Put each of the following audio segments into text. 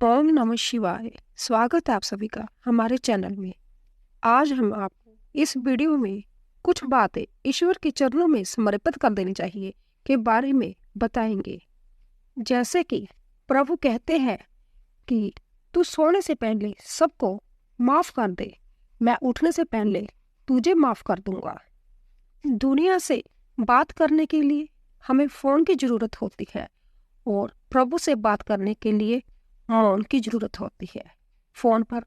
ओम नमः शिवाय। स्वागत है आप सभी का हमारे चैनल में। आज हम आपको इस वीडियो में कुछ बातें ईश्वर के चरणों में समर्पित कर देनी चाहिए के बारे में बताएंगे। जैसे कि प्रभु कहते हैं कि तू सोने से पहले सबको माफ कर दे, मैं उठने से पहले तुझे माफ कर दूंगा। दुनिया से बात करने के लिए हमें फोन की जरूरत होती है और प्रभु से बात करने के लिए मौन की जरूरत होती है। फोन पर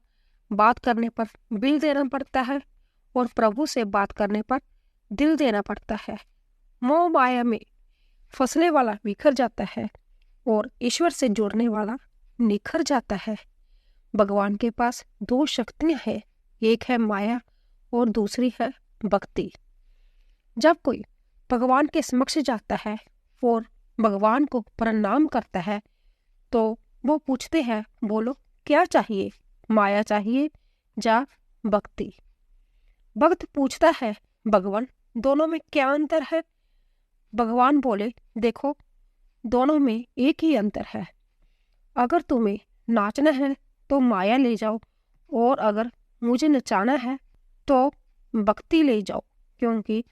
बात करने पर बिल देना पड़ता है और प्रभु से बात करने पर दिल देना पड़ता है। मोह माया में फंसने वाला बिखर जाता है और ईश्वर से जुड़ने वाला निखर जाता है। भगवान के पास दो शक्तियां हैं, एक है माया और दूसरी है भक्ति। जब कोई भगवान के समक्ष जाता है और भगवान को प्रणाम करता है तो वो पूछते हैं, बोलो क्या चाहिए, माया चाहिए या भक्ति। भक्त पूछता है, भगवान दोनों में क्या अंतर है। भगवान बोले, देखो दोनों में एक ही अंतर है। अगर तुम्हें नाचना है तो माया ले जाओ और अगर मुझे नचाना है तो भक्ति ले जाओ, क्योंकि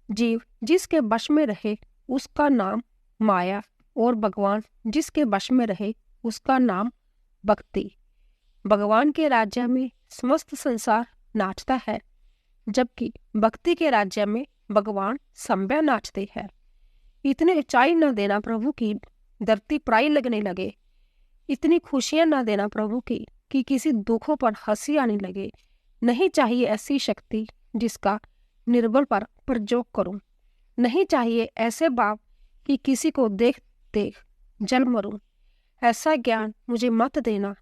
जीव जिसके वश में रहे उसका नाम माया और भगवान जिसके वश में रहे उसका नाम भक्ति। भगवान के राज्य में समस्त संसार नाचता है, जबकि भक्ति के राज्य में भगवान संभ्या नाचते हैं। इतनी ऊंचाई न देना प्रभु की धरती पराई लगने लगे, इतनी खुशियां न देना प्रभु की कि किसी दुखों पर हंसी आने लगे। नहीं चाहिए ऐसी शक्ति जिसका निर्बल पर प्रयोग करूं। नहीं चाहिए ऐसे भाव कि किसी को देख देख जल मरूं। ऐसा ज्ञान मुझे मत देना,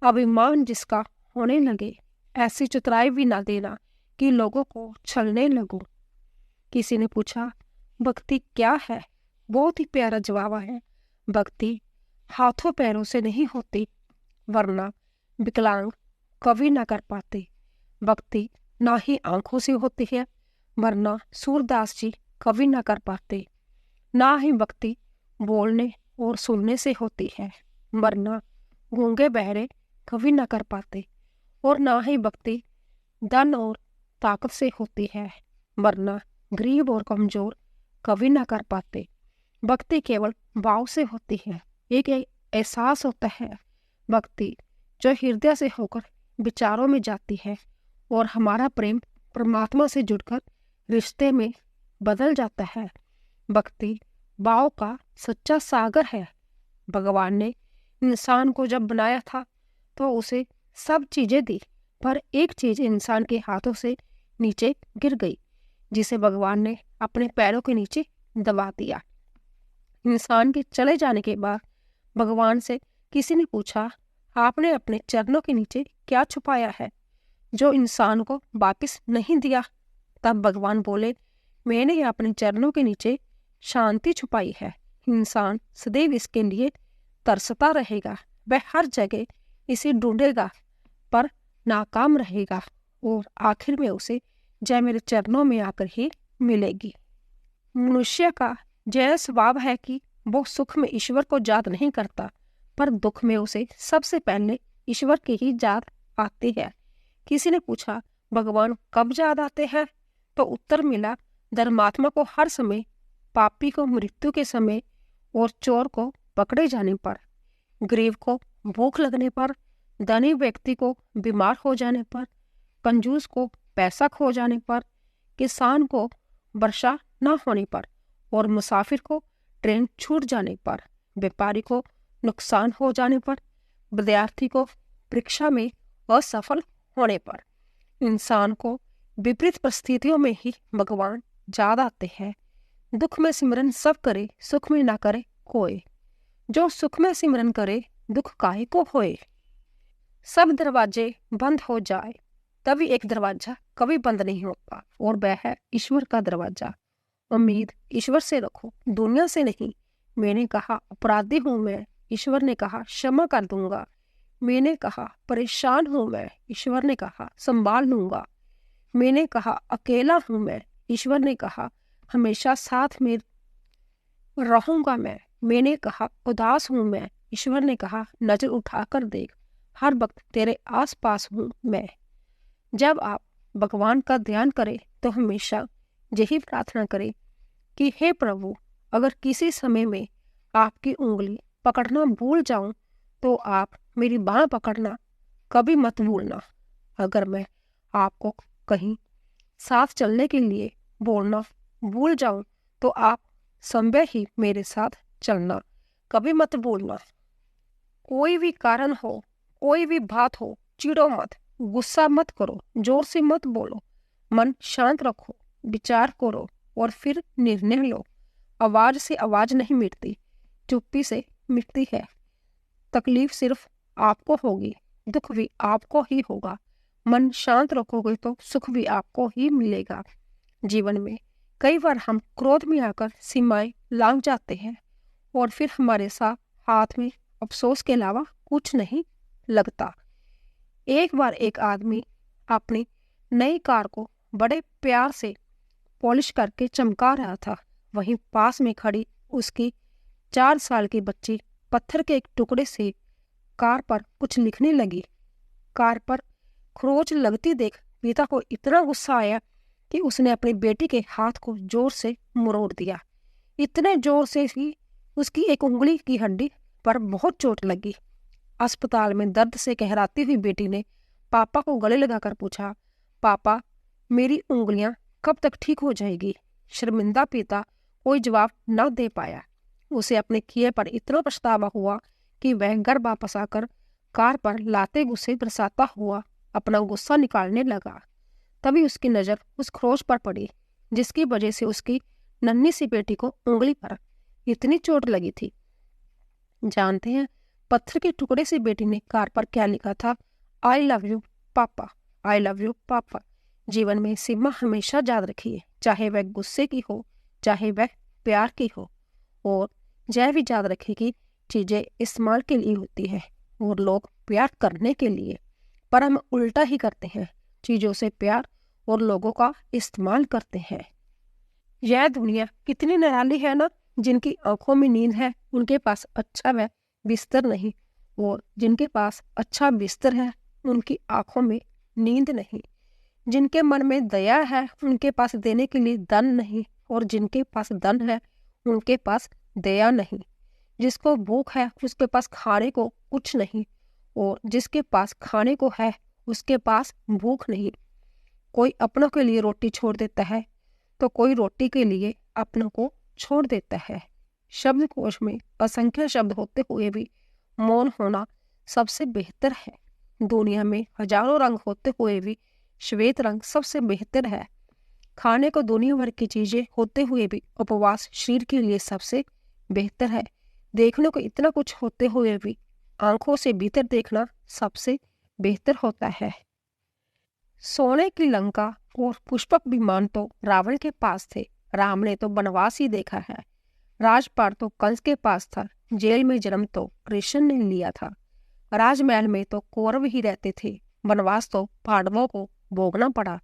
अभिमान जिसका होने लगे। ऐसी चतुराई भी ना देना कि लोगों को छलने लगूं। किसी ने पूछा, भक्ति क्या है? बहुत ही प्यारा जवाब है, भक्ति हाथों पैरों से नहीं होती, वरना विकलांग कभी ना कर पाते। भक्ति ना ही आंखों से होती है, वरना सूरदास जी कभी ना कर पाते। ना ही भक्ति बोलने और सुनने से होती है, वरना गूंगे बहरे कभी ना कर पाते। और ना ही भक्ति धन और ताकत से होती है, वरना गरीब और कमजोर कभी ना कर पाते। भक्ति केवल भाव से होती है, एक एहसास होता है। भक्ति जो हृदय से होकर विचारों में जाती है और हमारा प्रेम परमात्मा से जुड़कर रिश्ते में बदल जाता है। भक्ति भाव का सच्चा सागर है। भगवान ने इंसान को जब बनाया था तो उसे सब चीजें दी, पर एक चीज इंसान के हाथों से नीचे गिर गई, जिसे भगवान ने अपने पैरों के नीचे दबा दिया। इंसान के चले जाने के बाद भगवान से किसी ने पूछा, आपने अपने चरणों के नीचे क्या छुपाया है जो इंसान को वापस नहीं दिया? तब भगवान बोले, मैंने अपने चरणों के नीचे शांति छुपाई है। इंसान सदैव इसके लिए तरसता रहेगा, वह हर जगह इसे ढूंढेगा पर नाकाम रहेगा और आखिर में उसे जय मेरे चरणों में आकर ही मिलेगी। मनुष्य का जय स्वभाव है कि वो सुख में ईश्वर को याद नहीं करता, पर दुख में उसे सबसे पहले ईश्वर की ही याद आती है। किसी ने पूछा, भगवान कब याद आते हैं? तो उत्तर मिला, धर्मात्मा को हर समय, पापी को मृत्यु के समय और चोर को पकड़े जाने पर, गरीब को भूख लगने पर, धनी व्यक्ति को बीमार हो जाने पर, कंजूस को पैसा खो जाने पर, किसान को वर्षा न होने पर और मुसाफिर को ट्रेन छूट जाने पर, व्यापारी को नुकसान हो जाने पर, विद्यार्थी को परीक्षा में असफल होने पर। इंसान को विपरीत परिस्थितियों में ही भगवान याद आते हैं। दुख में सिमरन सब करे, सुख में ना करे कोई। जो सुख में सिमरन करे, दुख काहे को होए। सब दरवाजे बंद हो जाए तभी एक दरवाजा कभी बंद नहीं होता, और वह है ईश्वर का दरवाजा। उम्मीद ईश्वर से रखो, दुनिया से नहीं। मैंने कहा अपराधी हूं मैं, ईश्वर ने कहा क्षमा कर दूंगा। मैंने कहा परेशान हूं मैं, ईश्वर ने कहा संभाल लूंगा। मैंने कहा अकेला हूं मैं, ईश्वर ने कहा हमेशा साथ में रहूंगा मैं। मैंने कहा उदास हूं मैं, ईश्वर ने कहा, नजर उठाकर देख, हर वक्त तेरे आसपास हूँ मैं। जब आप भगवान का ध्यान करें तो हमेशा यही प्रार्थना करें कि हे प्रभु, अगर किसी समय में आपकी उंगली पकड़ना भूल जाऊं तो आप मेरी बाह पकड़ना कभी मत भूलना। अगर मैं आपको कहीं साथ चलने के लिए बोलना भूल जाऊं तो आप संभव ही मेरे साथ चलना कभी मत भूलना। कोई भी कारण हो, कोई भी बात हो, चिढ़ो मत, गुस्सा मत करो, जोर से मत बोलो, मन शांत रखो, विचार करो और फिर निर्णय लो। आवाज से आवाज नहीं मिटती, चुप्पी से मिटती है। तकलीफ सिर्फ आपको होगी, दुख भी आपको ही होगा। मन शांत रखोगे तो सुख भी आपको ही मिलेगा। जीवन में कई बार हम क्रोध में आकर सीमाएं लांघ जाते हैं और फिर हमारे साथ हाथ में अफसोस के अलावा कुछ नहीं लगता। एक बार एक आदमी अपनी नई कार को बड़े प्यार से पॉलिश करके चमका रहा था। वहीं पास में खड़ी उसकी 4 साल की बच्ची पत्थर के एक टुकड़े से कार पर कुछ लिखने लगी। कार पर खरोंच लगती देख पिता को इतना गुस्सा आया कि उसने अपनी बेटी के हाथ को जोर से मरोड़ दिया। इतने जोर से कि उसकी एक उंगली की हड्डी पर बहुत चोट लगी। अस्पताल में दर्द से कहराती हुई बेटी ने पापा को गले लगाकर पूछा, पापा, मेरी उंगलियां कब तक ठीक हो जाएगी? शर्मिंदा पिता कोई जवाब न दे पाया। उसे अपने किए पर इतना पछतावा हुआ कि वह घर वापस आकर कार पर लाते गुस्से बरसाता हुआ अपना गुस्सा निकालने लगा। तभी उसकी नज़र उस खरोंच पर पड़ी जिसकी वजह से उसकी नन्ही सी बेटी को उंगली पर इतनी चोट लगी थी। जानते हैं पत्थर के टुकड़े से बेटी ने कार पर क्या लिखा था? आई लव यू पापा, आई लव यू पापा। जीवन में सीमा हमेशा याद रखिए, चाहे वह गुस्से की हो, चाहे वह प्यार की हो। और यह भी याद रखिए कि चीज़ें इस्तेमाल के लिए होती है और लोग प्यार करने के लिए, पर हम उल्टा ही करते हैं, चीज़ों से प्यार और लोगों का इस्तेमाल करते हैं। यह दुनिया कितनी निराली है ना। जिनकी आंखों में नींद है उनके पास अच्छा वह बिस्तर नहीं, और जिनके पास अच्छा बिस्तर है उनकी आंखों में नींद नहीं। जिनके मन में दया है उनके पास देने के लिए धन नहीं, और जिनके पास धन है उनके पास दया नहीं। जिसको भूख है उसके पास खाने को कुछ नहीं, और जिसके पास खाने को है उसके पास भूख नहीं। कोई अपनों के लिए रोटी छोड़ देता है तो कोई रोटी के लिए अपनों को छोड़ देता है। शब्दकोश में असंख्य शब्द होते हुए भी मौन होना सबसे बेहतर है। दुनिया में हजारों रंग होते हुए भी श्वेत रंग सबसे बेहतर है। खाने को दुनिया भर की चीजें होते हुए भी उपवास शरीर के लिए सबसे बेहतर है। देखने को इतना कुछ होते हुए भी आंखों से भीतर देखना सबसे बेहतर होता है। सोने की लंका और पुष्पक विमान तो रावण के पास थे, राम ने तो वनवास ही देखा है। राजपाट तो कंस के पास था, जेल में जन्म तो कृष्ण ने लिया था। राजमहल में तो कौरव ही रहते थे, वनवास तो पांडवों को भोगना पड़ा।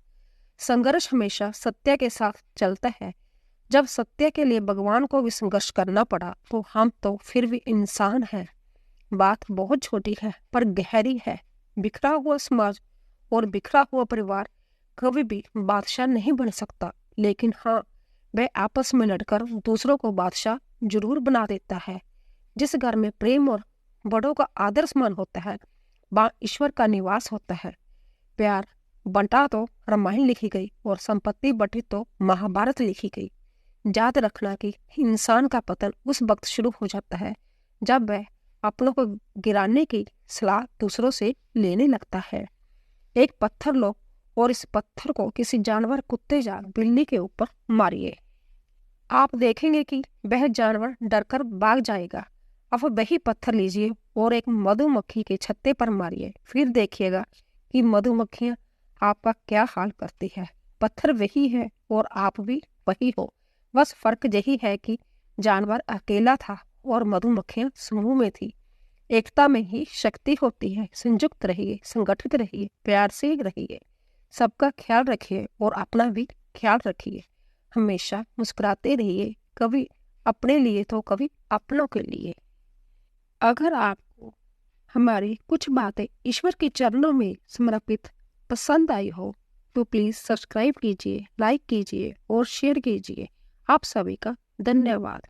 संघर्ष हमेशा सत्य के साथ चलता है। जब सत्य के लिए भगवान को भी संघर्ष करना पड़ा तो हम तो फिर भी इंसान हैं। बात बहुत छोटी है पर गहरी है। बिखरा हुआ समाज और बिखरा हुआ परिवार कभी भी बादशाह नहीं बन सकता, लेकिन हाँ, वह आपस में लड़कर दूसरों को बादशाह जरूर बना देता है। जिस घर में प्रेम और बड़ों का आदर सम्मान होता है वहाँ ईश्वर का निवास होता है। प्यार बंटा तो रामायण लिखी गई और संपत्ति बटी तो महाभारत लिखी गई। याद रखना कि इंसान का पतन उस वक्त शुरू हो जाता है जब वह अपनों को गिराने की सलाह दूसरों से लेने लगता है। एक पत्थर लो और इस पत्थर को किसी जानवर, कुत्ते या बिल्ली के ऊपर मारिए। आप देखेंगे कि वह जानवर डरकर भाग जाएगा। अब वही पत्थर लीजिए और एक मधुमक्खी के छत्ते पर मारिए, फिर देखिएगा कि मधुमक्खियां आपका क्या हाल करती है। पत्थर वही है और आप भी वही हो, बस फर्क यही है कि जानवर अकेला था और मधुमक्खियां समूह में थी। एकता में ही शक्ति होती है। संयुक्त रहिए, संगठित रहिए, प्यार से रहिए, सबका ख्याल रखिए और अपना भी ख्याल रखिए। हमेशा मुस्कुराते रहिए, कभी अपने लिए तो कभी अपनों के लिए। अगर आपको हमारी कुछ बातें ईश्वर के चरणों में समर्पित पसंद आई हो तो प्लीज़ सब्सक्राइब कीजिए, लाइक कीजिए और शेयर कीजिए। आप सभी का धन्यवाद।